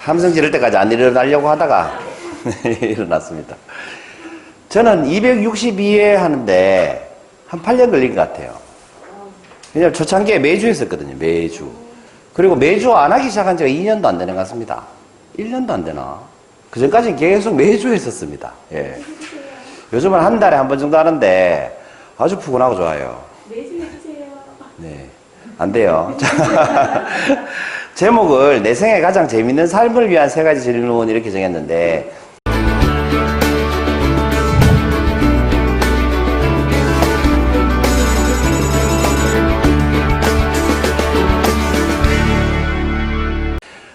함성 지를 때까지 안 일어나려고 하다가 일어났습니다. 저는 262회 하는데 한 8년 걸린 것 같아요. 왜냐면 초창기에 매주 했었거든요. 매주. 그리고 매주 안 하기 시작한 지가 2년도 안 되는 것 같습니다. 1년도 안 되나? 그 전까지는 계속 매주 했었습니다. 예. 요즘은 한 달에 한 번 정도 하는데 아주 푸근하고 좋아요. 매주 해주세요. 네. 안 돼요. 제목을 내 생에 가장 재밌는 삶을 위한 3가지 질문 이렇게 정했는데,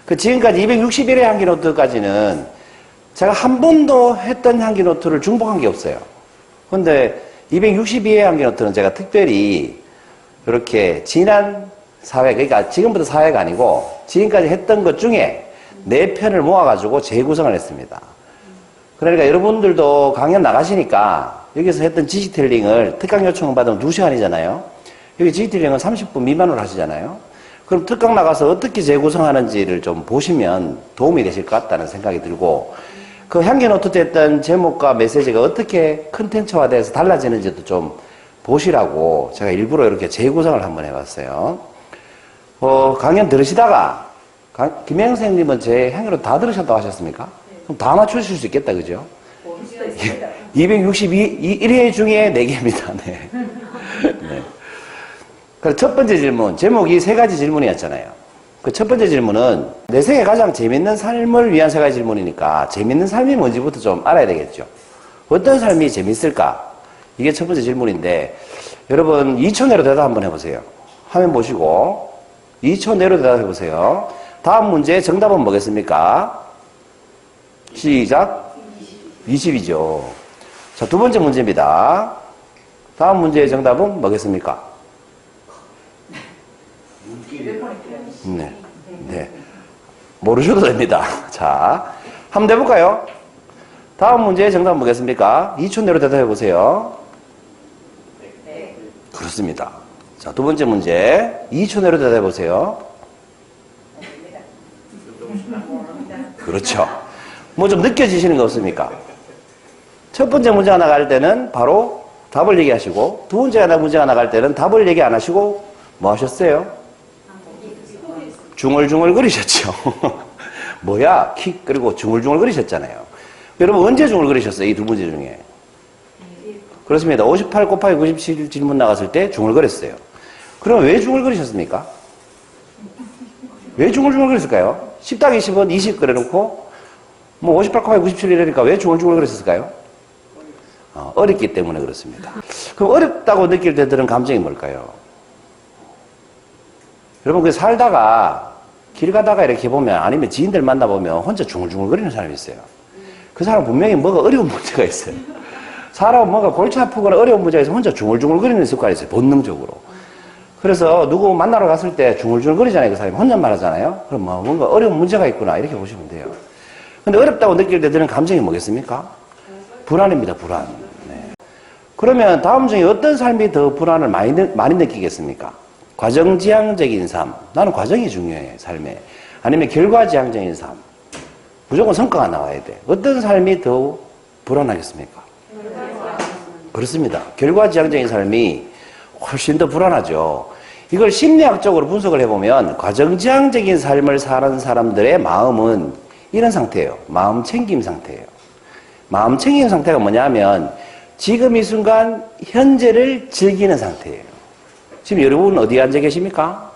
그 지금까지 261회 향기노트까지는 제가 한 번도 했던 향기노트를 중복한 게 없어요. 근데 262회 향기노트는 제가 특별히 이렇게 지난 4회, 그러니까 지금부터 4회가 아니고 지금까지 했던 것 중에 4편을 모아가지고 재구성을 했습니다. 그러니까 여러분들도 강연 나가시니까 여기서 했던 지식텔링을 특강 요청 받으면 2시간이잖아요. 여기 지식텔링은 30분 미만으로 하시잖아요. 그럼 특강 나가서 어떻게 재구성하는지를 좀 보시면 도움이 되실 것 같다는 생각이 들고, 그 향기노트 때 했던 제목과 메시지가 어떻게 컨텐츠화돼서 달라지는지도 좀 보시라고 제가 일부러 이렇게 재구성을 한번 해봤어요. 강연 들으시다가 김혜영 선생님은 제 향기노트 다 들으셨다고 하셨습니까? 그럼 다 맞추실 수 있겠다, 그죠? 261회 중에 4개입니다. 네. 네. 그래서 첫 번째 질문, 제목이 3가지 질문이었잖아요. 그 첫 번째 질문은 내 생에 가장 재밌는 삶을 위한 3가지 질문이니까 재밌는 삶이 뭔지부터 좀 알아야 되겠죠. 어떤 삶이 재밌을까? 이게 첫 번째 질문인데, 여러분 2초 내로 대답 한번 해보세요. 화면 보시고 2초 내로 대답해 보세요. 다음 문제 정답은 뭐겠습니까? 시작. 20이죠. 자, 두 번째 문제입니다. 다음 문제의 정답은 뭐겠습니까? 네. 네. 모르셔도 됩니다. 자, 한번 내볼까요? 다음 문제의 정답은 뭐겠습니까? 2초 내로 대답해 보세요. 네. 그렇습니다. 자, 두 번째 문제. 2초 내로 대답해 보세요. 그렇죠. 뭐 좀 느껴지시는 거 없습니까? 첫 번째 문제가 나갈 때는 바로 답을 얘기하시고, 두 번째 문제가 나갈 때는 답을 얘기 안 하시고 뭐 하셨어요? 중얼중얼거리셨죠. 뭐야? 킥, 그리고 중얼중얼거리셨잖아요. 여러분 언제 중얼거리셨어요? 이 두 문제 중에. 그렇습니다. 58 곱하기 97 질문 나갔을 때 중얼거렸어요. 그럼 왜 중얼거리셨습니까? 왜 중얼중얼거렸을까요? 10 더하기 10은 20 그래놓고 뭐 58 곱하기 97이라니까 왜 중얼중얼거렸을까요? 어렵기 때문에 그렇습니다. 그럼 어렵다고 느낄 때 드는 감정이 뭘까요? 여러분, 그 살다가 길 가다가 이렇게 보면, 아니면 지인들 만나보면 혼자 중얼중얼거리는 사람이 있어요. 그 사람 분명히 뭐가 어려운 문제가 있어요. 사람은 뭔가 골치 아프거나 어려운 문제가 있어서 혼자 중얼중얼거리는 습관이 있어요. 본능적으로. 그래서 누구 만나러 갔을 때 중얼중얼거리잖아요. 그 사람이 혼잣말 하잖아요. 그럼 뭐 뭔가 어려운 문제가 있구나 이렇게 보시면 돼요. 근데 어렵다고 느낄 때 드는 감정이 뭐겠습니까? 불안입니다. 불안. 네. 그러면 다음 중에 어떤 삶이 더 불안을 많이 느끼겠습니까? 과정지향적인 삶. 나는 과정이 중요해, 삶에. 아니면 결과지향적인 삶. 무조건 성과가 나와야 돼. 어떤 삶이 더 불안하겠습니까? 그렇습니다. 결과지향적인 삶이 훨씬 더 불안하죠. 이걸 심리학적으로 분석을 해보면 과정지향적인 삶을 사는 사람들의 마음은 이런 상태예요. 마음챙김 상태예요. 마음챙김 상태가 뭐냐면 지금 이 순간 현재를 즐기는 상태예요. 지금 여러분 어디에 앉아 계십니까?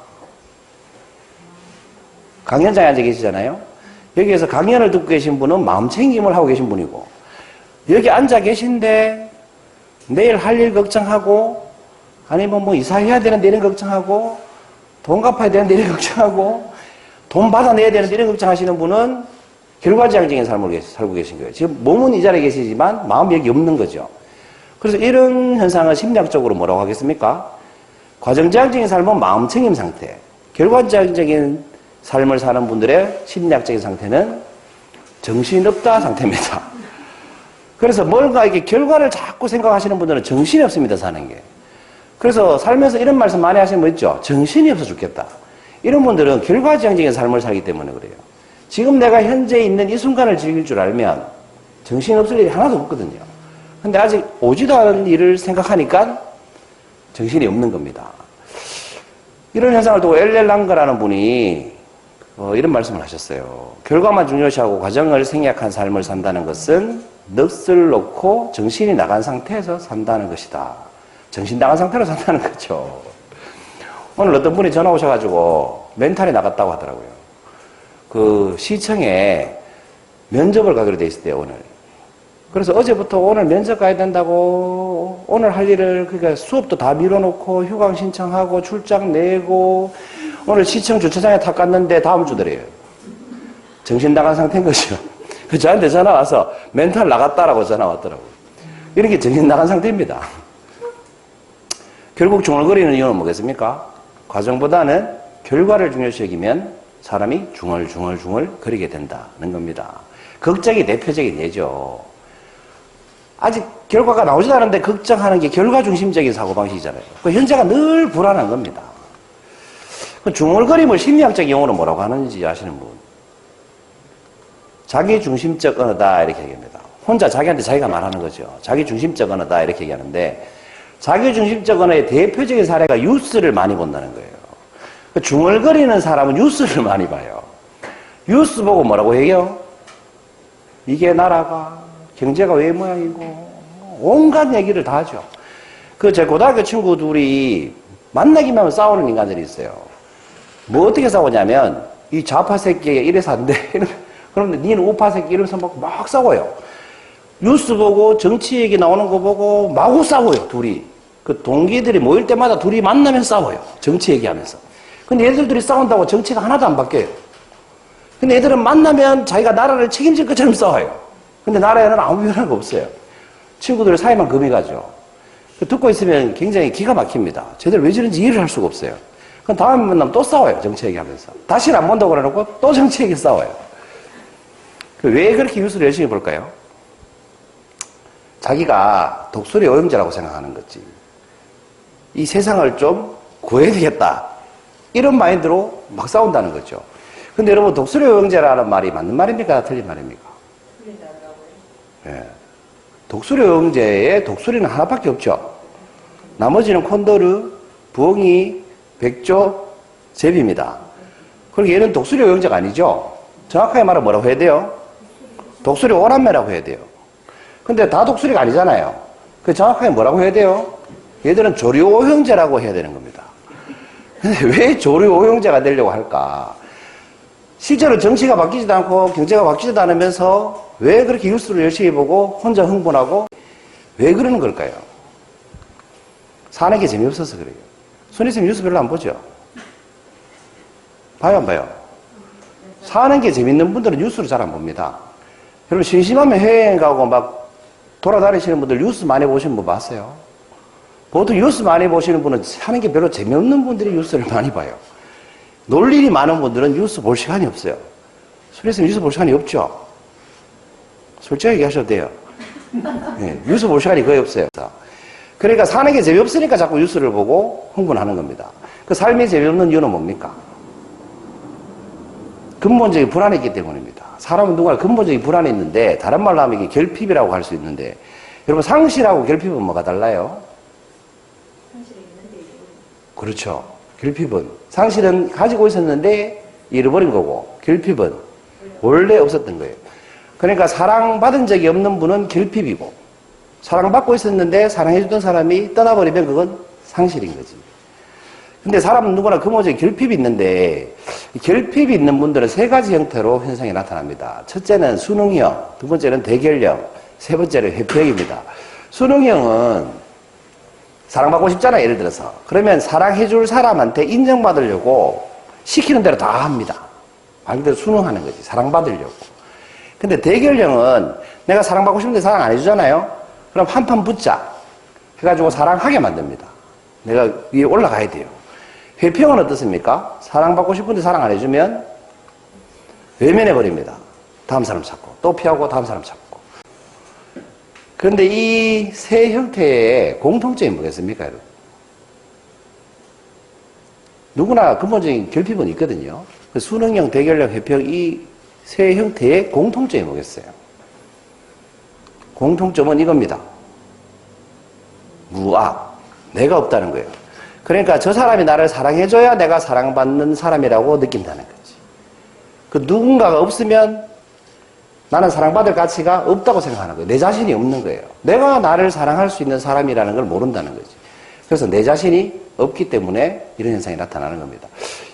강연장에 앉아 계시잖아요. 여기에서 강연을 듣고 계신 분은 마음챙김을 하고 계신 분이고, 여기 앉아 계신데 내일 할 일 걱정하고, 아니면 뭐 이사해야 되는데 이런 걱정하고, 돈 갚아야 되는데 이런 걱정하고, 돈 받아내야 되는데 이런 걱정하시는 분은 결과지향적인 삶을 살고 계신 거예요. 지금 몸은 이 자리에 계시지만 마음이 여기 없는 거죠. 그래서 이런 현상을 심리학적으로 뭐라고 하겠습니까? 과정지향적인 삶은 마음챙김 상태, 결과지향적인 삶을 사는 분들의 심리학적인 상태는 정신없다 상태입니다. 그래서 뭔가 이렇게 결과를 자꾸 생각하시는 분들은 정신이 없습니다, 사는 게. 그래서 살면서 이런 말씀 많이 하시는 분 있죠? 정신이 없어 죽겠다. 이런 분들은 결과지향적인 삶을 살기 때문에 그래요. 지금 내가 현재 있는 이 순간을 즐길 줄 알면 정신이 없을 일이 하나도 없거든요. 근데 아직 오지도 않은 일을 생각하니까 정신이 없는 겁니다. 이런 현상을 두고 엘렐 랑거라는 분이 이런 말씀을 하셨어요. 결과만 중요시하고 과정을 생략한 삶을 산다는 것은 넋을 놓고 정신이 나간 상태에서 산다는 것이다. 정신 나간 상태로 산다는 거죠. 오늘 어떤 분이 전화 오셔가지고 멘탈이 나갔다고 하더라고요. 그 시청에 면접을 가기로 돼 있었대요, 오늘. 그래서 어제부터 오늘 면접 가야 된다고 오늘 할 일을 그러니까 수업도 다 밀어놓고 휴강 신청하고 출장 내고 오늘 시청 주차장에 탁 갔는데 다음 주더래요. 정신 나간 상태인 거죠. 그 저한테 전화 와서 멘탈 나갔다라고 전화 왔더라고요. 이런 게 정신 나간 상태입니다. 결국 중얼거리는 이유는 뭐겠습니까? 과정보다는 결과를 중요시 여기면 사람이 중얼중얼 거리게 된다는 겁니다. 걱정이 대표적인 예죠. 아직 결과가 나오지도 않았는데 걱정하는 게 결과 중심적인 사고방식이잖아요. 그 현재가 늘 불안한 겁니다. 그 중얼거림을 심리학적 용어로 뭐라고 하는지 아시는 분? 자기중심적 언어다 이렇게 얘기합니다. 혼자 자기한테 자기가 말하는 거죠. 자기중심적 언어다 이렇게 얘기하는데 자기중심적 언어의 대표적인 사례가 뉴스를 많이 본다는 거예요. 그 중얼거리는 사람은 뉴스를 많이 봐요. 뉴스 보고 뭐라고 해요? 이게 나라가 경제가 왜 모양이고 온갖 얘기를 다 하죠. 그 제 고등학교 친구 둘이 만나기만 하면 싸우는 인간들이 있어요. 뭐 어떻게 싸우냐면 이 좌파 새끼가 이래서 안 돼. 그런데 니는 우파 새끼 이러면서 막 싸워요. 뉴스 보고 정치 얘기 나오는 거 보고 마구 싸워요, 둘이. 그 동기들이 모일 때마다 둘이 만나면 싸워요. 정치 얘기하면서. 근데 얘들이 싸운다고 정치가 하나도 안 바뀌어요. 근데 얘들은 만나면 자기가 나라를 책임질 것처럼 싸워요. 근데 나라에는 아무 변화가 없어요. 친구들 사이만 금이 가죠. 듣고 있으면 굉장히 기가 막힙니다. 쟤들 왜 저런지 이해를 할 수가 없어요. 그럼 다음에 만나면 또 싸워요, 정치 얘기하면서. 다시는 안 본다고 그래놓고 또 정치 얘기 싸워요. 왜 그렇게 뉴스를 열심히 볼까요? 자기가 독수리 오형제라고 생각하는 거지. 이 세상을 좀 구해야 되겠다. 이런 마인드로 막 싸운다는 거죠. 근데 여러분, 독수리 오형제라는 말이 맞는 말입니까? 틀린 말입니까? 예. 독수리 오형제에 독수리는 하나밖에 없죠. 나머지는 콘도르, 부엉이, 백조, 제비입니다. 그리고 얘는 독수리 오형제가 아니죠. 정확하게 말하면 뭐라고 해야 돼요? 독수리 오남매라고 해야 돼요. 근데 다 독수리가 아니잖아요. 그 정확하게 뭐라고 해야 돼요? 얘들은 조류 오형제라고 해야 되는 겁니다. 근데 왜 조류 오형제가 되려고 할까? 실제로 정치가 바뀌지도 않고 경제가 바뀌지도 않으면서 왜 그렇게 뉴스를 열심히 보고 혼자 흥분하고 왜 그러는 걸까요? 사는 게 재미없어서 그래요. 손희쌤 뉴스 별로 안 보죠? 봐요, 안 봐요? 사는 게 재밌는 분들은 뉴스를 잘 안 봅니다. 여러분, 심심하면 해외여행 가고 막 돌아다니시는 분들 뉴스 많이 보시는 분 봤어요? 보통 뉴스 많이 보시는 분은 사는 게 별로 재미없는 분들이 뉴스를 많이 봐요. 놀 일이 많은 분들은 뉴스 볼 시간이 없어요. 손희쌤 뉴스 볼 시간이 없죠? 솔직하게 얘기하셔도 돼요. 네, 뉴스 볼 시간이 거의 없어요. 그러니까 사는 게 재미없으니까 자꾸 뉴스를 보고 흥분하는 겁니다. 그 삶이 재미없는 이유는 뭡니까? 근본적인 불안이 있기 때문입니다. 사람은 누구나 근본적인 불안이 있는데 다른 말로 하면 이게 결핍이라고 할 수 있는데 여러분 상실하고 결핍은 뭐가 달라요? 상실이 있는데 그렇죠. 결핍은 상실은 가지고 있었는데 잃어버린 거고 결핍은 원래 없었던 거예요. 그러니까 사랑받은 적이 없는 분은 결핍이고 사랑받고 있었는데 사랑해주던 사람이 떠나버리면 그건 상실인 거지. 근데 사람은 누구나 근본적인 결핍이 있는데 결핍이 있는 분들은 세 가지 형태로 현상이 나타납니다. 첫째는 수능형, 두 번째는 대결형, 세 번째는 회피형입니다. 수능형은 사랑받고 싶잖아요, 예를 들어서. 그러면 사랑해줄 사람한테 인정받으려고 시키는 대로 다 합니다. 말 그대로 수능하는 거지, 사랑받으려고. 근데 대결형은 내가 사랑받고 싶은데 사랑 안 해주잖아요? 그럼 한판 붙자 해가지고 사랑하게 만듭니다. 내가 위에 올라가야 돼요. 회피형은 어떻습니까? 사랑받고 싶은데 사랑 안 해주면 외면해버립니다. 다음 사람 찾고 또 피하고 다음 사람 찾고. 그런데 이 세 형태의 공통점이 뭐겠습니까, 여러분? 누구나 근본적인 결핍은 있거든요. 수능형, 대결형, 회피형 이 세 형태의 공통점이 뭐겠어요? 공통점은 이겁니다. 무악. 내가 없다는 거예요. 그러니까 저 사람이 나를 사랑해줘야 내가 사랑받는 사람이라고 느낀다는 거지. 그 누군가가 없으면 나는 사랑받을 가치가 없다고 생각하는 거예요. 내 자신이 없는 거예요. 내가 나를 사랑할 수 있는 사람이라는 걸 모른다는 거지. 그래서 내 자신이 없기 때문에 이런 현상이 나타나는 겁니다.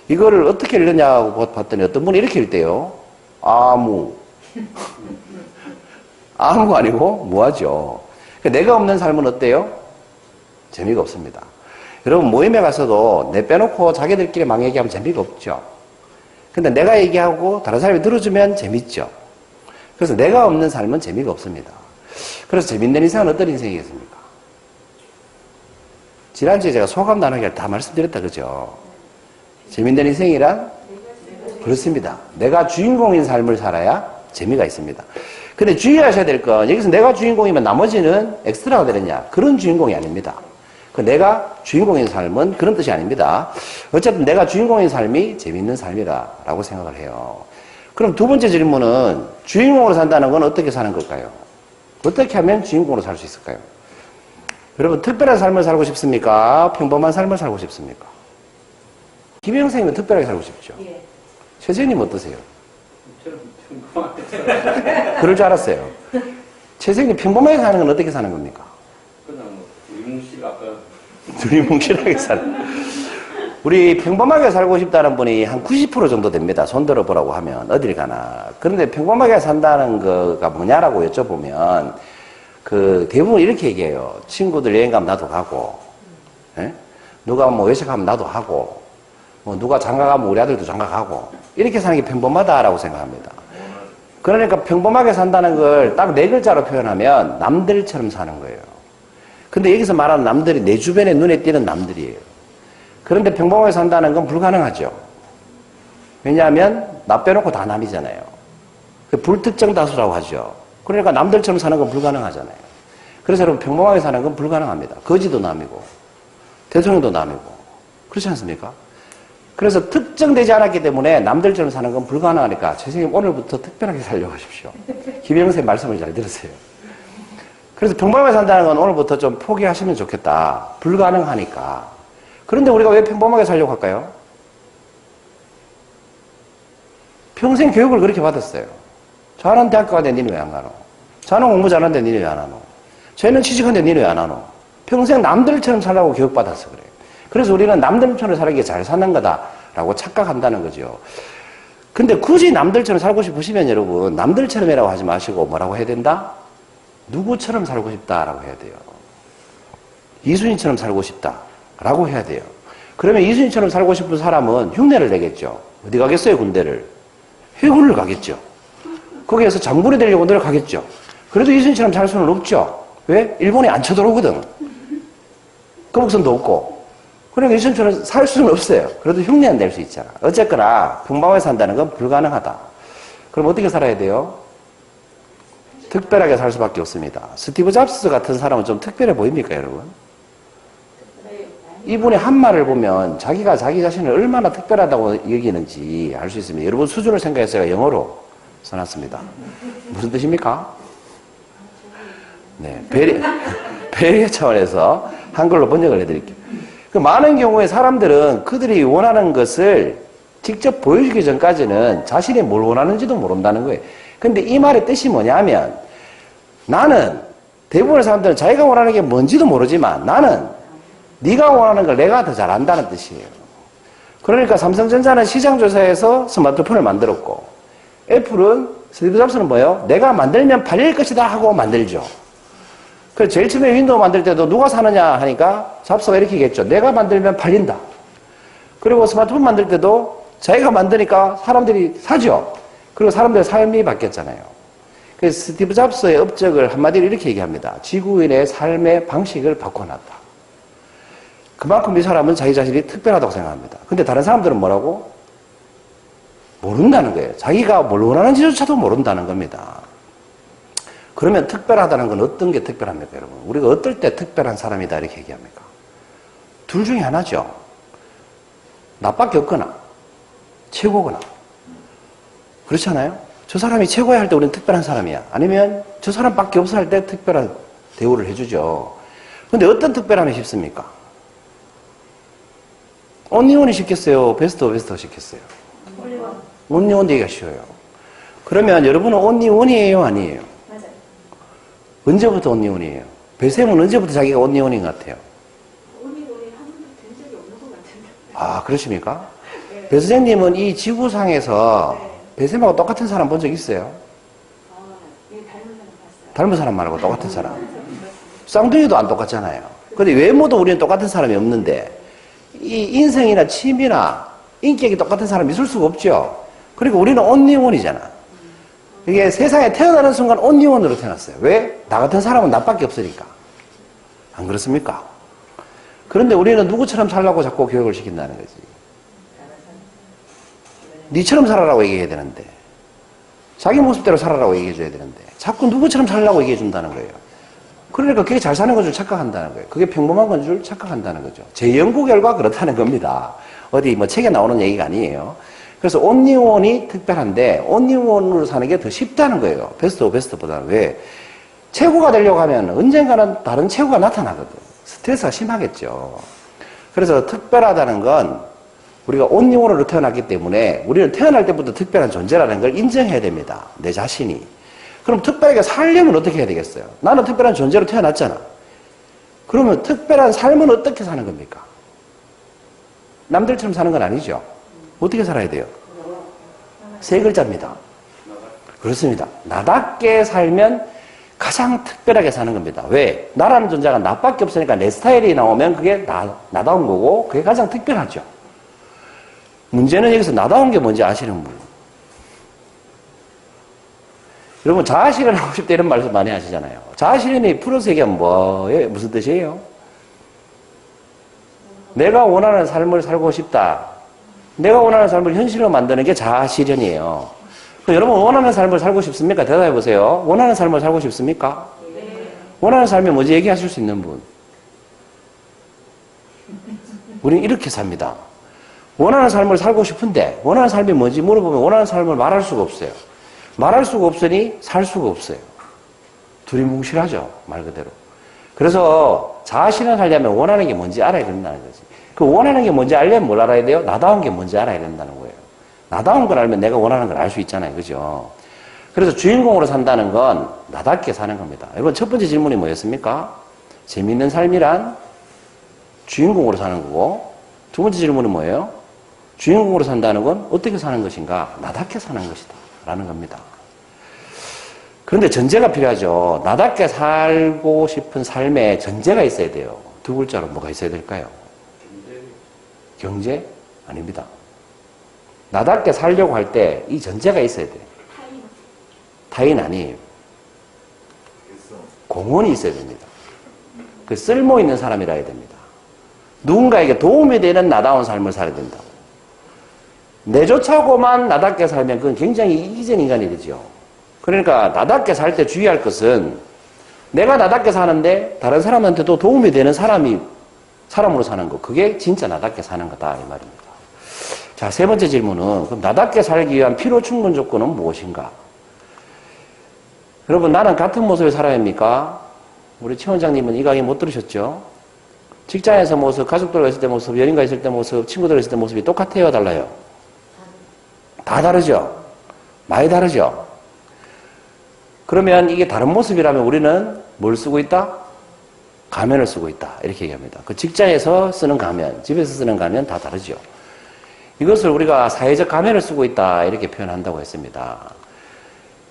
이거를 어떻게 읽느냐고 봤더니 어떤 분이 이렇게 읽대요. 아무가 아니고 무하죠. 내가 없는 삶은 어때요? 재미가 없습니다. 여러분 모임에 가서도 내 빼놓고 자기들끼리 막 얘기하면 재미가 없죠. 근데 내가 얘기하고 다른 사람이 들어주면 재밌죠. 그래서 내가 없는 삶은 재미가 없습니다. 그래서 재밌는 인생은 어떤 인생이겠습니까? 지난주에 제가 소감 나누기를 다 말씀드렸다 그죠? 재밌는 인생이란? 그렇습니다. 내가 주인공인 삶을 살아야 재미가 있습니다. 근데 주의하셔야 될 건 여기서 내가 주인공이면 나머지는 엑스트라가 되느냐? 그런 주인공이 아닙니다. 그 내가 주인공인 삶은 그런 뜻이 아닙니다. 어쨌든 내가 주인공인 삶이 재밌는 삶이다라고 생각을 해요. 그럼 두 번째 질문은 주인공으로 산다는 건 어떻게 사는 걸까요? 어떻게 하면 주인공으로 살 수 있을까요? 여러분 특별한 삶을 살고 싶습니까? 평범한 삶을 살고 싶습니까? 김혜영 선생님은 특별하게 살고 싶죠? 예. 최재님 어떠세요? 저는 평범하게 그럴 줄 알았어요. 최재님 평범하게 사는 건 어떻게 사는 겁니까? 그냥 두리뭉실 아까 두리뭉실하게 사는. 우리 평범하게 살고 싶다는 분이 한 90% 정도 됩니다. 손 들어보라고 하면 어딜 가나. 그런데 평범하게 산다는 거가 뭐냐라고 여쭤보면 그 대부분 이렇게 얘기해요. 친구들 여행 가면 나도 가고, 예? 누가 뭐 외식하면 나도 하고, 뭐 누가 장가 가면 우리 아들도 장가 가고, 이렇게 사는 게 평범하다라고 생각합니다. 그러니까 평범하게 산다는 걸 딱 네 글자로 표현하면 남들처럼 사는 거예요. 근데 여기서 말하는 남들이 내 주변에 눈에 띄는 남들이에요. 그런데 평범하게 산다는 건 불가능하죠. 왜냐하면 나 빼놓고 다 남이잖아요. 불특정 다수라고 하죠. 그러니까 남들처럼 사는 건 불가능하잖아요. 그래서 여러분 평범하게 사는 건 불가능합니다. 거지도 남이고 대통령도 남이고 그렇지 않습니까? 그래서 특정되지 않았기 때문에 남들처럼 사는 건 불가능하니까 선생님 오늘부터 특별하게 살려고 하십시오. 김영 선생님 말씀을 잘 들으세요. 그래서 평범하게 산다는 건 오늘부터 좀 포기하시면 좋겠다. 불가능하니까. 그런데 우리가 왜 평범하게 살려고 할까요? 평생 교육을 그렇게 받았어요. 잘하는 대학교 가는데 니는 왜 안 가노? 자는 공부 잘하는데 니는 왜 안 하노? 쟤는 취직하는데 니는 왜 안 하노? 평생 남들처럼 살라고 교육받아서 그래요. 그래서 우리는 남들처럼 살기 잘 사는 거다라고 착각한다는 거죠. 근데 굳이 남들처럼 살고 싶으시면 여러분 남들처럼이라고 하지 마시고 뭐라고 해야 된다? 누구처럼 살고 싶다라고 해야 돼요. 이순신처럼 살고 싶다라고 해야 돼요. 그러면 이순신처럼 살고 싶은 사람은 흉내를 내겠죠. 어디 가겠어요? 군대를. 해군을 가겠죠. 거기에서 장군이 되려고 노력하겠죠. 그래도 이순신처럼 살 수는 없죠. 왜? 일본이 안 쳐들어오거든. 거북선도 없고. 그러니까 이순신처럼 살 수는 없어요. 그래도 흉내는 낼 수 있잖아. 어쨌거나 평범하게 산다는 건 불가능하다. 그럼 어떻게 살아야 돼요? 특별하게 살 수밖에 없습니다. 스티브 잡스 같은 사람은 좀 특별해 보입니까, 여러분? 이분의 한 말을 보면 자기가 자기 자신을 얼마나 특별하다고 여기는지 알 수 있습니다. 여러분 수준을 생각해서 제가 영어로 써놨습니다. 무슨 뜻입니까? 네, 배려 차원에서 한글로 번역을 해드릴게요. 그 많은 경우에 사람들은 그들이 원하는 것을 직접 보여주기 전까지는 자신이 뭘 원하는지도 모른다는 거예요. 근데 이 말의 뜻이 뭐냐면 나는 대부분의 사람들은 자기가 원하는 게 뭔지도 모르지만 나는 네가 원하는 걸 내가 더 잘 안다는 뜻이에요. 그러니까 삼성전자는 시장조사에서 스마트폰을 만들었고 애플은 스티브 잡스는 뭐예요? 내가 만들면 팔릴 것이다 하고 만들죠. 그래서 제일 처음에 윈도우 만들 때도 누가 사느냐 하니까 잡스가 이렇게 얘기했죠. 내가 만들면 팔린다. 그리고 스마트폰 만들 때도 자기가 만드니까 사람들이 사죠. 그리고 사람들의 삶이 바뀌었잖아요. 그래서 스티브 잡스의 업적을 한마디로 이렇게 얘기합니다. 지구인의 삶의 방식을 바꿔놨다. 그만큼 이 사람은 자기 자신이 특별하다고 생각합니다. 근데 다른 사람들은 뭐라고? 모른다는 거예요. 자기가 뭘 원하는지조차도 모른다는 겁니다. 그러면 특별하다는 건 어떤 게 특별합니까, 여러분? 우리가 어떨 때 특별한 사람이다 이렇게 얘기합니까? 둘 중에 하나죠. 나밖에 없거나 최고거나. 그렇잖아요? 저 사람이 최고야 할 때 우리는 특별한 사람이야. 아니면 저 사람밖에 없어 할 때 특별한 대우를 해주죠. 근데 어떤 특별함이 쉽습니까? 온리원이 쉽겠어요? 베스트 오브 베스트가 쉽겠어요? 온리원 되기가 쉬워요. 그러면 여러분은 온리원이에요? 아니에요? 맞아요. 언제부터 온리원이에요? 배쌤은 언제부터 자기가 온리원인 것 같아요? 온리원이 한 번도 된 적이 없는 것 같은데. 아, 그러십니까? 네. 배 선생님은 이 지구상에서 네. 배쌤하고 똑같은 사람 본 적 있어요? 예, 닮은 사람 봤어요. 닮은 사람 말고 똑같은 사람. 쌍둥이도 안 똑같잖아요. 근데 외모도 우리는 똑같은 사람이 없는데, 이 인성이나 취미나 인격이 똑같은 사람이 있을 수가 없죠. 그리고 우리는 온리원이잖아. 이게 세상에 태어나는 순간 온리원으로 태어났어요. 왜? 나 같은 사람은 나밖에 없으니까. 안 그렇습니까? 그런데 우리는 누구처럼 살라고 자꾸 교육을 시킨다는 거지. 니처럼 살아라고 얘기해야 되는데, 자기 모습대로 살아라고 얘기해줘야 되는데, 자꾸 누구처럼 살라고 얘기해준다는 거예요. 그러니까 그게 잘 사는 건 줄 착각한다는 거예요. 그게 평범한 건 줄 착각한다는 거죠. 제 연구 결과 그렇다는 겁니다. 어디 뭐 책에 나오는 얘기가 아니에요. 그래서 온리원이 특별한데, 온리원으로 사는 게 더 쉽다는 거예요. 베스트 오브 베스트보다는. 왜? 최고가 되려고 하면 언젠가는 다른 최고가 나타나거든. 스트레스가 심하겠죠. 그래서 특별하다는 건 우리가 온리원으로 태어났기 때문에 우리는 태어날 때부터 특별한 존재라는 걸 인정해야 됩니다. 내 자신이. 그럼 특별하게 살려면 어떻게 해야 되겠어요? 나는 특별한 존재로 태어났잖아. 그러면 특별한 삶은 어떻게 사는 겁니까? 남들처럼 사는 건 아니죠. 어떻게 살아야 돼요? 세 글자입니다. 그렇습니다. 나답게 살면 가장 특별하게 사는 겁니다. 왜? 나라는 존재가 나밖에 없으니까 내 스타일이 나오면 그게 나다운 거고 그게 가장 특별하죠. 문제는 여기서 나다운 게 뭔지 아시는 분? 여러분 자아실현 하고 싶다 이런 말씀 많이 하시잖아요. 자아실현이 풀어서 얘기하면 뭐예요? 무슨 뜻이에요? 내가 원하는 삶을 살고 싶다. 내가 원하는 삶을 현실로 만드는 게 자아실현이에요. 여러분 원하는 삶을 살고 싶습니까? 대답해 보세요. 원하는 삶을 살고 싶습니까? 네. 원하는 삶이 뭔지 얘기하실 수 있는 분? 우리는 이렇게 삽니다. 원하는 삶을 살고 싶은데 원하는 삶이 뭔지 물어보면 원하는 삶을 말할 수가 없어요. 말할 수가 없으니 살 수가 없어요. 둘이 뭉실하죠. 말 그대로. 그래서 자아실현 하려면 원하는 게 뭔지 알아야 된다는 거지. 그 원하는 게 뭔지 알려면 뭘 알아야 돼요? 나다운 게 뭔지 알아야 된다는 거예요. 나다운 걸 알면 내가 원하는 걸 알 수 있잖아요. 그죠? 그래서 주인공으로 산다는 건 나답게 사는 겁니다. 여러분 첫 번째 질문이 뭐였습니까? 재밌는 삶이란 주인공으로 사는 거고 두 번째 질문은 뭐예요? 주인공으로 산다는 건 어떻게 사는 것인가? 나답게 사는 것이다. 라는 겁니다. 그런데 전제가 필요하죠. 나답게 살고 싶은 삶에 전제가 있어야 돼요. 두 글자로 뭐가 있어야 될까요? 경제? 아닙니다. 나답게 살려고 할 때 이 전제가 있어야 돼요. 타인 아니에요. 공헌이 있어야 됩니다. 그 쓸모 있는 사람이라 해야 됩니다. 누군가에게 도움이 되는 나다운 삶을 살아야 된다고. 내조차고만 나답게 살면 그건 굉장히 이기적인 인간이 되죠. 그러니까 나답게 살 때 주의할 것은 내가 나답게 사는데 다른 사람한테도 도움이 되는 사람으로 사는 거. 그게 진짜 나답게 사는 거다 이 말입니다. 자, 세 번째 질문은 그럼 나답게 살기 위한 필요 충분 조건은 무엇인가? 여러분 나는 같은 모습의 사람입니까? 우리 최 원장님은 이 강의 못 들으셨죠? 직장에서 모습, 가족들과 있을 때 모습, 연인과 있을 때 모습, 친구들과 있을 때 모습이 똑같아요? 달라요? 다 다르죠? 많이 다르죠? 그러면 이게 다른 모습이라면 우리는 뭘 쓰고 있다? 가면을 쓰고 있다. 이렇게 얘기합니다. 그 직장에서 쓰는 가면, 집에서 쓰는 가면 다 다르죠. 이것을 우리가 사회적 가면을 쓰고 있다. 이렇게 표현한다고 했습니다.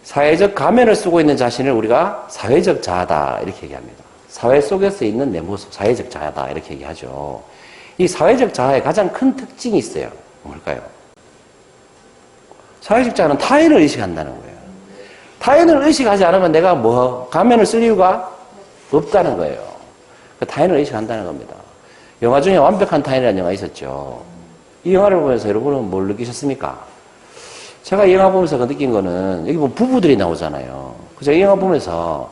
사회적 가면을 쓰고 있는 자신을 우리가 사회적 자아다. 이렇게 얘기합니다. 사회 속에서 있는 내 모습, 사회적 자아다. 이렇게 얘기하죠. 이 사회적 자아의 가장 큰 특징이 있어요. 뭘까요? 사회적 자아는 타인을 의식한다는 거예요. 타인을 의식하지 않으면 내가 가면을 쓸 이유가 없다는 거예요. 그 타인을 의식한다는 겁니다. 영화 중에 완벽한 타인이라는 영화 있었죠. 이 영화를 보면서 여러분은 뭘 느끼셨습니까? 제가 이 영화 보면서 느낀 거는 여기 보면 부부들이 나오잖아요. 그래서 이 영화 보면서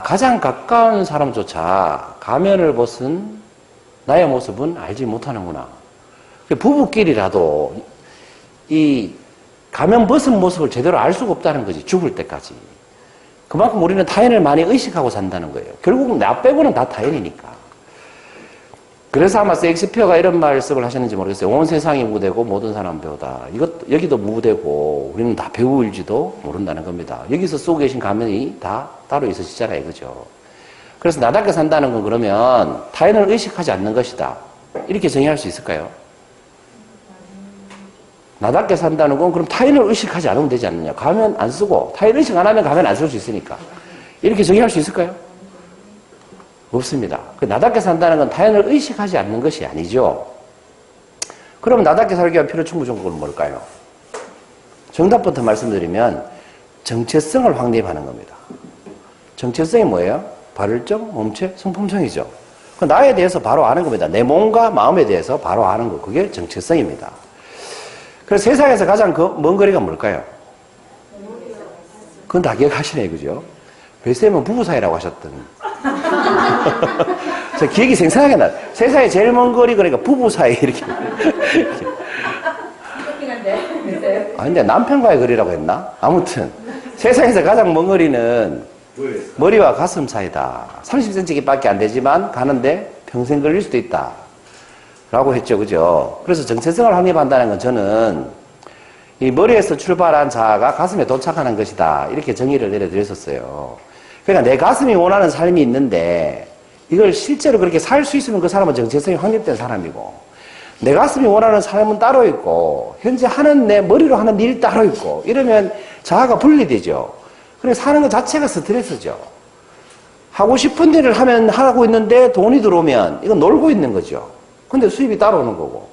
가장 가까운 사람조차 가면을 벗은 나의 모습은 알지 못하는구나. 부부끼리라도 이 가면 벗은 모습을 제대로 알 수가 없다는 거지. 죽을 때까지. 그만큼 우리는 타인을 많이 의식하고 산다는 거예요. 결국은 나 빼고는 다 타인이니까. 그래서 아마 셰익스피어가 이런 말씀을 하셨는지 모르겠어요. 온 세상이 무대고 모든 사람은 배우다. 여기도 무대고 우리는 다 배우일지도 모른다는 겁니다. 여기서 쓰고 계신 가면이 다 따로 있으시잖아요. 그죠? 그래서 나답게 산다는 건 그러면 타인을 의식하지 않는 것이다. 이렇게 정의할 수 있을까요? 나답게 산다는 건 그럼 타인을 의식하지 않으면 되지 않느냐. 가면 안 쓰고 타인 의식 안 하면 가면 안 쓸 수 있으니까. 이렇게 정의할 수 있을까요? 없습니다. 나답게 산다는 건 타인을 의식하지 않는 것이 아니죠. 그럼 나답게 살기 위한 필요 충분 정보는 뭘까요? 정답부터 말씀드리면 정체성을 확립하는 겁니다. 정체성이 뭐예요? 발을적, 몸체, 성품성이죠. 나에 대해서 바로 아는 겁니다. 내 몸과 마음에 대해서 바로 아는 거. 그게 정체성입니다. 그래서 세상에서 가장 먼 거리가 뭘까요? 그건 다 기억하시네, 그죠? 벨쌤은 부부 사이라고 하셨던. 저 기억이 생생하게 나요. 세상에 제일 먼 거리, 그러니까 부부 사이, 이렇게. 아, 근데 남편과의 거리라고 했나? 아무튼. 세상에서 가장 먼 거리는 머리와 가슴 사이다. 30cm 밖에 안 되지만 가는데 평생 걸릴 수도 있다. 라고 했죠. 그죠? 그래서 정체성을 확립한다는 건 저는 이 머리에서 출발한 자아가 가슴에 도착하는 것이다. 이렇게 정의를 내려드렸었어요. 그러니까 내 가슴이 원하는 삶이 있는데 이걸 실제로 그렇게 살 수 있으면 그 사람은 정체성이 확립된 사람이고, 내 가슴이 원하는 삶은 따로 있고 현재 하는 내 머리로 하는 일이 따로 있고 이러면 자아가 분리되죠. 그래서 사는 것 자체가 스트레스죠. 하고 싶은 일을 하고 있는데 돈이 들어오면 이건 놀고 있는 거죠. 근데 수입이 따라오는 거고,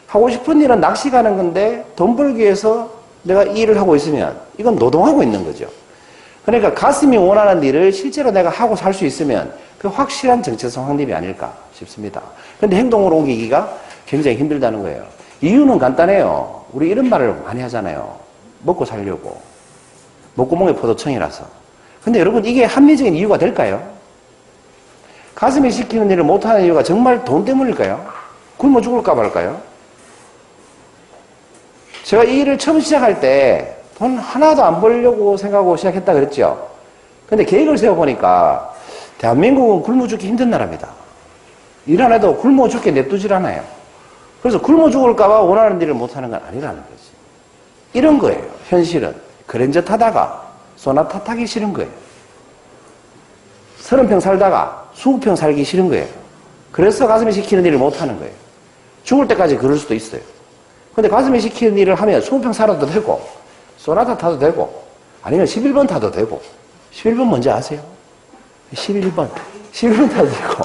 하고 싶은 일은 낚시 가는 건데 돈 벌기 위해서 내가 이 일을 하고 있으면 이건 노동하고 있는 거죠. 그러니까 가슴이 원하는 일을 실제로 내가 하고 살 수 있으면 그 확실한 정체성 확립이 아닐까 싶습니다. 그런데 행동으로 옮기기가 굉장히 힘들다는 거예요. 이유는 간단해요. 우리 이런 말을 많이 하잖아요. 먹고 살려고. 목구멍에 포도청이라서. 근데 여러분, 이게 합리적인 이유가 될까요? 가슴이 시키는 일을 못하는 이유가 정말 돈 때문일까요? 굶어 죽을까 말까요? 제가 이 일을 처음 시작할 때 돈 하나도 안 벌려고 생각하고 시작했다 그랬죠. 근데 계획을 세워보니까 대한민국은 굶어 죽기 힘든 나라입니다. 일 안 해도 굶어 죽게 냅두질 않아요. 그래서 굶어 죽을까봐 원하는 일을 못하는 건 아니라는 거지. 이런 거예요. 현실은 그랜저 타다가 소나타 타기 싫은 거예요. 30평 살다가 20평 살기 싫은 거예요. 그래서 가슴이 시키는 일을 못하는 거예요. 죽을 때까지 그럴 수도 있어요. 근데 가슴이 시키는 일을 하면 20평 살아도 되고 소나타 타도 되고 아니면 11번 타도 되고. 11번 뭔지 아세요? 11번 타도 되고.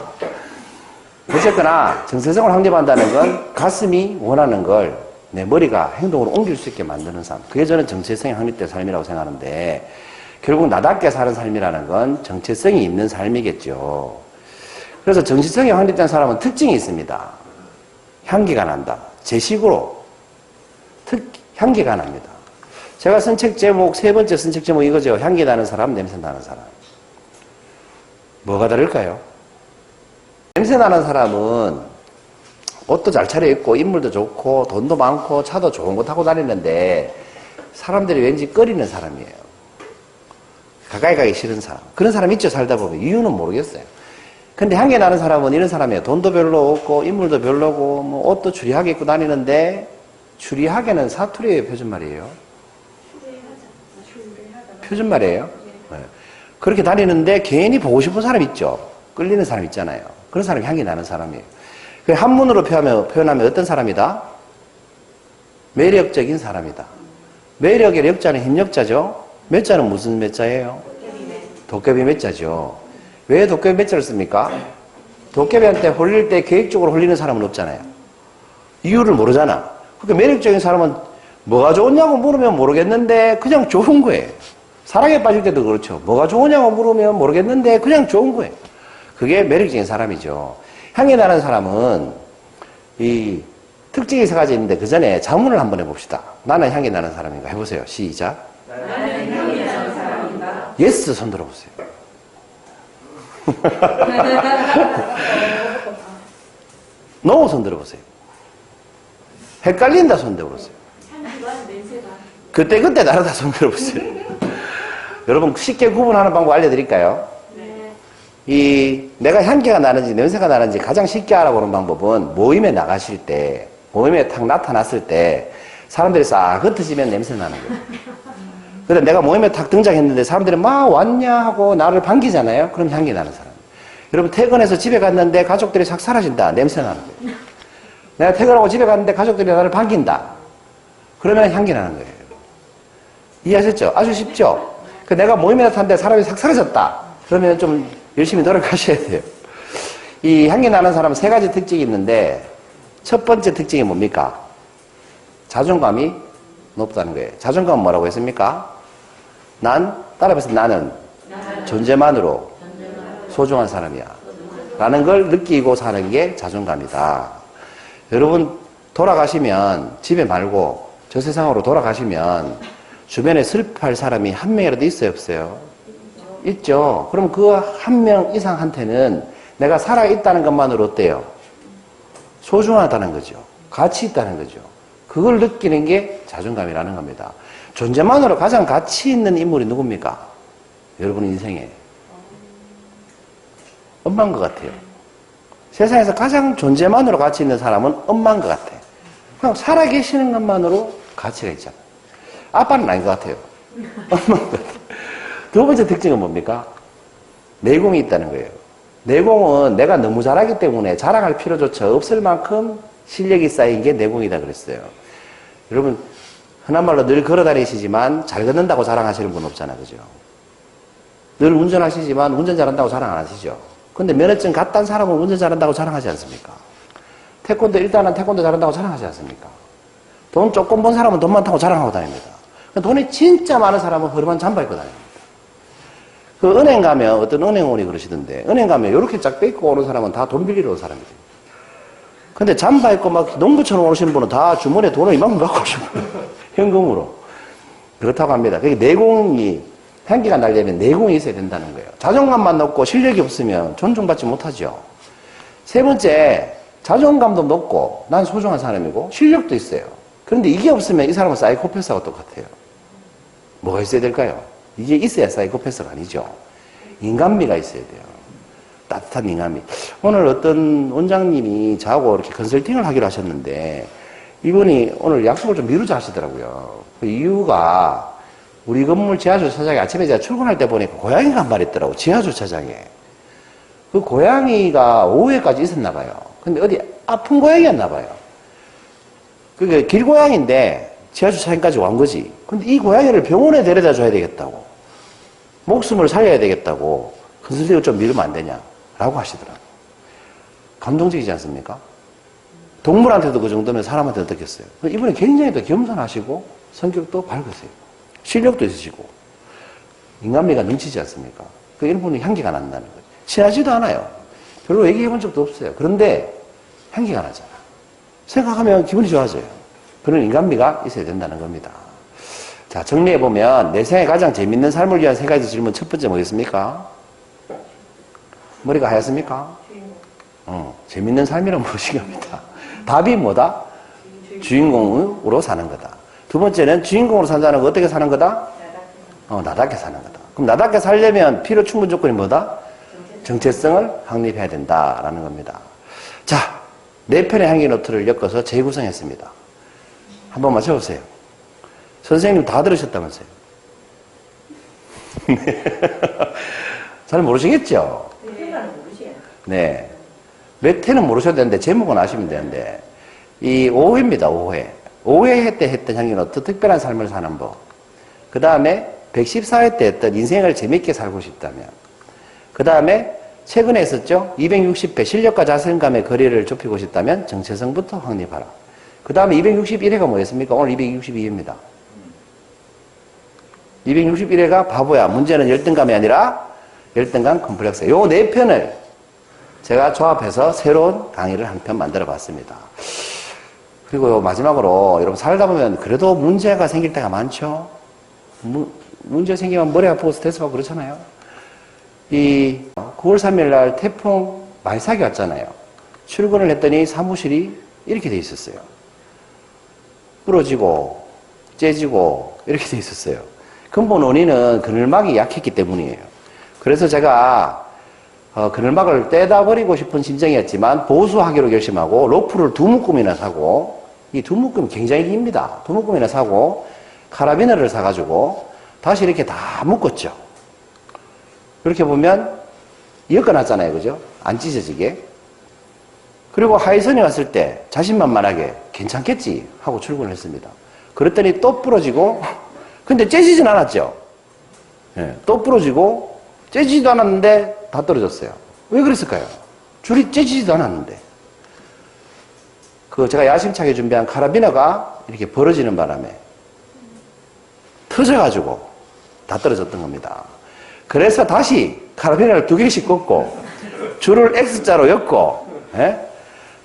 어쨌거나 정체성을 확립한다는 건 가슴이 원하는 걸 내 머리가 행동으로 옮길 수 있게 만드는 삶. 그게 저는 정체성이 확립된 삶이라고 생각하는데, 결국 나답게 사는 삶이라는 건 정체성이 있는 삶이겠죠. 그래서 정체성이 확립된 사람은 특징이 있습니다. 향기가 난다. 제 식으로 향기가 납니다. 제가 쓴 책 제목, 세 번째 쓴 책 제목 이거죠. 향기 나는 사람, 냄새 나는 사람. 뭐가 다를까요? 냄새 나는 사람은 옷도 잘 차려입고 인물도 좋고 돈도 많고 차도 좋은 거 타고 다니는데 사람들이 왠지 꺼리는 사람이에요. 가까이 가기 싫은 사람. 그런 사람 있죠, 살다 보면. 이유는 모르겠어요. 근데 향기 나는 사람은 이런 사람이에요. 돈도 별로 없고 인물도 별로고 뭐 옷도 추리하게 입고 다니는데, 추리하게는 사투리의 표준말이에요. 표준말이에요. 네. 그렇게 다니는데 괜히 보고 싶은 사람 있죠. 끌리는 사람 있잖아요. 그런 사람이 향기 나는 사람이에요. 한문으로 표현하면 어떤 사람이다? 매력적인 사람이다. 매력의 역자는 힘역자죠. 몇자는 무슨 몇자예요? 도깨비 몇자죠. 왜 도깨비 몇자를 씁니까? 도깨비한테 홀릴 때 계획적으로 홀리는 사람은 없잖아요. 이유를 모르잖아. 그러니까 매력적인 사람은 뭐가 좋냐고 물으면 모르겠는데 그냥 좋은 거예요. 사랑에 빠질 때도 그렇죠. 뭐가 좋으냐고 물으면 모르겠는데 그냥 좋은 거예요. 그게 매력적인 사람이죠. 향기 나는 사람은 이 특징이 세 가지 있는데 그 전에 자문을 한번 해봅시다. 나는 향기 나는 사람인가? 해보세요. 시작. 나는 향기 나는 사람인가? 예스 손 들어보세요. 노 손 들어보세요. 헷갈린다 손 들어보세요. 향기와 냄새가. 그때그때 다르다 손 들어보세요. 여러분 쉽게 구분하는 방법 알려드릴까요? 이 내가 향기가 나는지 냄새가 나는지 가장 쉽게 알아보는 방법은 모임에 나가실 때, 모임에 탁 나타났을 때 사람들이 싹 흩어지면 냄새 나는 거예요. 근데 내가 모임에 탁 등장했는데 사람들이 막 왔냐 하고 나를 반기잖아요. 그럼 향기 나는 사람. 여러분 퇴근해서 집에 갔는데 가족들이 싹 사라진다. 냄새 나는 거예요. 내가 퇴근하고 집에 갔는데 가족들이 나를 반긴다. 그러면 향기 나는 거예요. 이해하셨죠? 아주 쉽죠? 내가 모임에 나탔는데 사람이 싹 사라졌다. 그러면 좀 열심히 노력하셔야 돼요. 이 향기 나는 사람은 세 가지 특징이 있는데 첫 번째 특징이 뭡니까? 자존감이 높다는 거예요. 자존감은 뭐라고 했습니까? 따라해서 나는 존재만으로 소중한 사람이야. 라는 걸 느끼고 사는 게 자존감이다. 여러분 돌아가시면 집에 말고 저 세상으로 돌아가시면 주변에 슬퍼할 사람이 한 명이라도 있어요, 없어요? 있죠. 그럼 그 한 명 이상한테는 내가 살아있다는 것만으로 어때요? 소중하다는 거죠. 가치 있다는 거죠. 그걸 느끼는 게 자존감이라는 겁니다. 존재만으로 가장 가치 있는 인물이 누굽니까? 여러분 인생에. 엄마인 것 같아요. 세상에서 가장 존재만으로 가치 있는 사람은 엄마인 것 같아요. 그냥 살아계시는 것만으로 가치가 있잖아요. 아빠는 아닌 것 같아요. 엄마인 것 같아요. 두 번째 특징은 뭡니까? 내공이 있다는 거예요. 내공은 내가 너무 잘하기 때문에 자랑할 필요조차 없을 만큼 실력이 쌓인 게 내공이다 그랬어요. 여러분 흔한 말로 늘 걸어 다니시지만 잘 걷는다고 자랑하시는 분 없잖아요. 그죠? 늘 운전하시지만 운전 잘한다고 자랑 안 하시죠? 근데 면허증 갓딴 사람은 운전 잘한다고 자랑하지 않습니까? 태권도 1단은 태권도 잘한다고 자랑하지 않습니까? 돈 조금 번 사람은 돈 많다고 자랑하고 다닙니다. 돈이 진짜 많은 사람은 허름한 잠바 입고 다닙니다. 그 은행 가면 어떤 은행원이 그러시던데 은행 가면 이렇게 쫙 뺏고 오는 사람은 다 돈 빌리러 온 사람이죠. 근데 잠바 입고 막 농부처럼 오시는 분은 다 주머니에 돈을 이만큼 갖고 오시는 거예요. 현금으로. 그렇다고 합니다. 그게 내공이 향기가 나려면 내공이 있어야 된다는 거예요. 자존감만 높고 실력이 없으면 존중받지 못하죠. 세 번째, 자존감도 높고 난 소중한 사람이고 실력도 있어요. 그런데 이게 없으면 이 사람은 사이코패스하고 똑같아요. 뭐가 있어야 될까요? 이게 있어야 사이코패스가 아니죠. 인간미가 있어야 돼요. 따뜻한 인간미. 오늘 어떤 원장님이 저하고 이렇게 컨설팅을 하기로 하셨는데 이분이 오늘 약속을 좀 미루자 하시더라고요. 그 이유가 우리 건물 지하주차장에 아침에 제가 출근할 때 보니까 고양이가 한 마리 있더라고. 지하주차장에. 그 고양이가 오후에까지 있었나 봐요. 근데 어디 아픈 고양이였나 봐요. 그게 길고양인데 지하주차장까지 온 거지. 근데 이 고양이를 병원에 데려다 줘야 되겠다고. 목숨을 살려야 되겠다고. 컨설팅을 좀 미루면 안 되냐. 라고 하시더라고요. 감동적이지 않습니까? 동물한테도 그 정도면 사람한테 어떻겠어요? 이분이 굉장히 또 겸손하시고 성격도 밝으세요. 실력도 있으시고 인간미가 넘치지 않습니까? 이런 분이 향기가 난다는 거죠. 친하지도 않아요. 별로 얘기해 본 적도 없어요. 그런데 향기가 나잖아. 생각하면 기분이 좋아져요. 그런 인간미가 있어야 된다는 겁니다. 자, 정리해보면 내 생에 가장 재밌는 삶을 위한 세 가지 질문. 첫 번째 뭐겠습니까? 머리가 하얗습니까? 재밌는 삶이란 무엇이겠습니까? 답이 뭐다? 주인공으로 사는 거다. 두 번째는 주인공으로 산다는 거 어떻게 사는 거다? 나답게 사는 거다. 그럼 나답게 살려면 필요 충분 조건이 뭐다? 정체성을 확립해야 된다라는 겁니다. 자, 네 편의 향기 노트를 엮어서 재구성했습니다. 한번 맞춰보세요. 선생님 다 들으셨다면서요? 잘 모르시겠죠? 네. 몇 회는 모르셔도 되는데 제목은 아시면 되는데 이 5회입니다. 5회. 5회 때 했던 향기 노트 특별한 삶을 사는 법. 그 다음에 114회 때 했던 인생을 재밌게 살고 싶다면. 그 다음에 최근에 했었죠. 260회 실력과 자신감의 거리를 좁히고 싶다면 정체성부터 확립하라. 그 다음에 261회가 뭐였습니까? 오늘 262회입니다. 261회가 바보야. 문제는 열등감이 아니라 열등감 컴플렉스. 요 네 편을 제가 조합해서 새로운 강의를 한 편 만들어 봤습니다. 그리고 마지막으로 여러분 살다 보면 그래도 문제가 생길 때가 많죠. 문제 생기면 머리 아프고 스트레스 받고 그렇잖아요. 이 9월 3일 날 태풍 말삭이 왔잖아요. 출근을 했더니 사무실이 이렇게 돼 있었어요. 부러지고 째지고 이렇게 돼 있었어요. 근본 원인은 그늘막이 약했기 때문이에요. 그래서 제가 그늘막을 떼다 버리고 싶은 심정이었지만 보수하기로 결심하고 로프를 2묶음이나 사고, 이 2묶음 굉장히 깁니다. 2묶음이나 사고 카라비너를 사가지고 다시 이렇게 다 묶었죠. 이렇게 보면 엮어놨잖아요. 그죠? 안 찢어지게. 그리고 하이선이 왔을 때 자신만만하게 괜찮겠지 하고 출근을 했습니다. 그랬더니 또 부러지고, 근데 째지진 않았죠. 예, 또 부러지고 째지지도 않았는데 다 떨어졌어요. 왜 그랬을까요? 줄이 째지지도 않았는데. 제가 야심차게 준비한 카라비너가 이렇게 벌어지는 바람에 터져가지고 다 떨어졌던 겁니다. 그래서 다시 카라비너를 2개씩 꺾고 줄을 X자로 엮고, 예?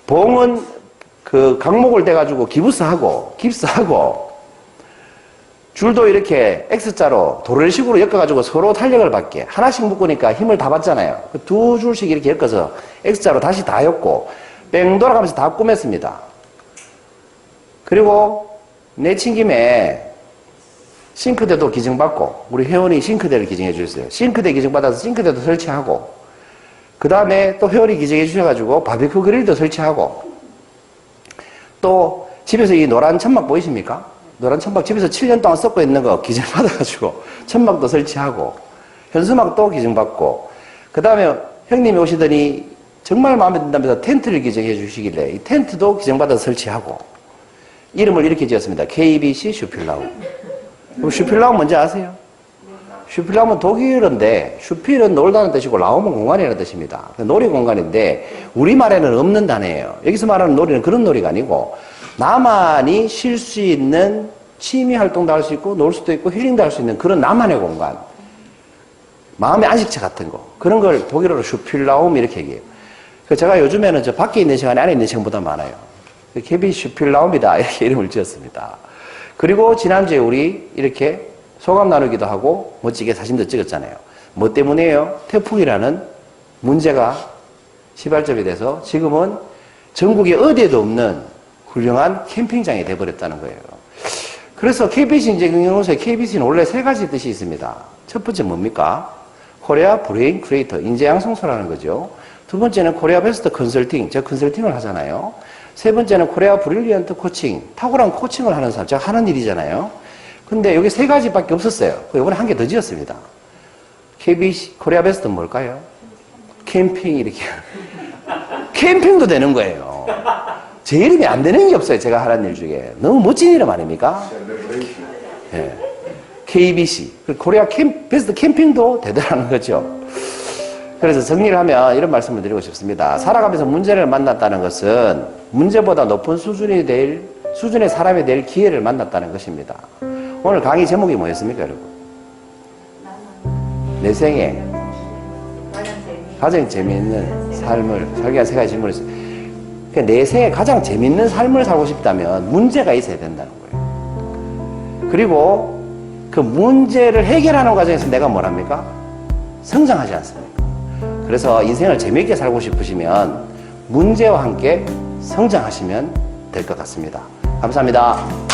봉은 강목을 대가지고 깁스하고 줄도 이렇게 X자로 도래식으로 엮어가지고 서로 탄력을 받게 하나씩 묶으니까 힘을 다 받잖아요. 2줄씩 이렇게 엮어서 X자로 다시 다 엮고 뺑 돌아가면서 다 꾸몄습니다. 그리고 내친 김에 싱크대도 기증받고, 우리 회원이 싱크대를 기증해 주셨어요. 싱크대 기증받아서 싱크대도 설치하고, 그 다음에 또 회원이 기증해 주셔가지고 바비큐 그릴도 설치하고, 또 집에서 이 노란 천막 보이십니까? 노란 천막 집에서 7년 동안 썩고 있는 거 기증받아가지고 천막도 설치하고, 현수막도 기증받고, 그 다음에 형님이 오시더니 정말 마음에 든다면서 텐트를 기증해 주시길래 이 텐트도 기증받아서 설치하고, 이름을 이렇게 지었습니다. KBC 슈필라움. 슈필라움 뭔지 아세요? 슈필라움은 독일어인데, 슈필은 놀다는 뜻이고 라움은 공간이라는 뜻입니다. 놀이 공간인데 우리말에는 없는 단어예요. 여기서 말하는 놀이는 그런 놀이가 아니고 나만이 쉴 수 있는 취미 활동도 할 수 있고 놀 수도 있고 힐링도 할 수 있는 그런 나만의 공간, 마음의 안식처 같은 거, 그런 걸 독일어로 슈필라움 이렇게 얘기해요. 제가 요즘에는 저 밖에 있는 시간이 안에 있는 시간보다 많아요. KBC 슈필라움이다 이렇게 이름을 지었습니다. 그리고 지난주에 우리 이렇게 소감 나누기도 하고 멋지게 사진도 찍었잖아요. 뭐 때문이에요? 태풍이라는 문제가 시발점이 돼서 지금은 전국에 어디에도 없는 훌륭한 캠핑장이 돼버렸다는 거예요. 그래서 KBC 이제 경영노조에 KBC는 원래 3가지 뜻이 있습니다. 첫 번째 뭡니까? 코리아 브레인 크리에이터, 인재 양성소라는 거죠. 두 번째는 코리아 베스트 컨설팅, 제가 컨설팅을 하잖아요. 세 번째는 코리아 브릴리언트 코칭, 탁월한 코칭을 하는 사람, 제가 하는 일이잖아요. 근데 여기 3가지밖에 없었어요. 이번에 한 개 더 지었습니다. KBC, 코리아 베스트는 뭘까요? 캠핑, 이렇게. 캠핑도 되는 거예요. 제 이름이 안 되는 게 없어요. 제가 하는 일 중에. 너무 멋진 이름 아닙니까? 예. KBC. 코리아 베스트 캠핑도 되더라는 거죠. 그래서 정리를 하면 이런 말씀을 드리고 싶습니다. 살아가면서 문제를 만났다는 것은 문제보다 높은 수준의 사람이 될 기회를 만났다는 것입니다. 오늘 강의 제목이 뭐였습니까, 여러분? 내 생에 가장 재미있는 삶을 살기 위한 3가지 질문을 했어요. 그러니까 내 생에 가장 재미있는 삶을 살고 싶다면 문제가 있어야 된다는 거예요. 그리고 그 문제를 해결하는 과정에서 내가 뭐랍니까? 성장하지 않습니까? 그래서 인생을 재미있게 살고 싶으시면 문제와 함께 성장하시면 될 것 같습니다. 감사합니다.